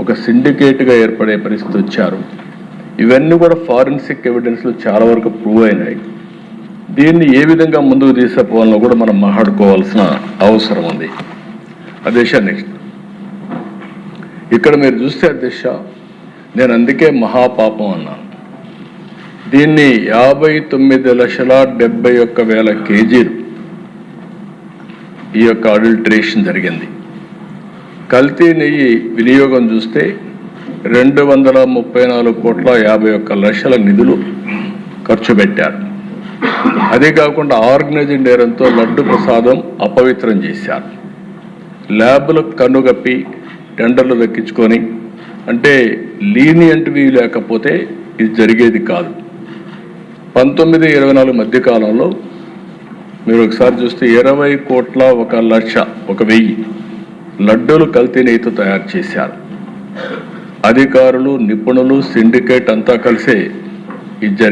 ఒక సిండికేట్గా ఏర్పడే పరిస్థితి వచ్చారు. ఇవన్నీ కూడా ఫారెన్సిక్ ఎవిడెన్స్లో చాలా వరకు ప్రూవ్ అయినాయి. దీన్ని ఏ విధంగా ముందుకు తీసుకుపోవాలో కూడా మనం మాట్లాడుకోవాల్సిన అవసరం ఉంది. అధ్యక్ష, నెక్స్ట్ ఇక్కడ మీరు చూస్తే అధ్యక్ష, నేను అందుకే మహాపాపం అన్నాను. దీన్ని 59,71,000 కేజీలు ఈ యొక్క అడల్టరేషన్ జరిగింది. కల్తీ నెయ్యి వినియోగం చూస్తే 234,51,00,000 నిధులు ఖర్చు పెట్టారు. అదే కాకుండా ఆర్గనైజ్డ్ నేరంతో లడ్డు ప్రసాదం అపవిత్రం చేశారు. ల్యాబ్లకు కన్నుగప్పి టెండర్లు దక్కించుకొని, అంటే లీనియంట్వి లేకపోతే ఇది జరిగేది కాదు. 19-24 మధ్యకాలంలో మీరు ఒకసారి చూస్తే 20,01,00,000 లడ్డూలు కల్తీ నెయ్యితో తయారు చేశారు. అధికారులు, నిపుణులు, సిండికేట్ అంతా కలిసే ఇది జరిగింది.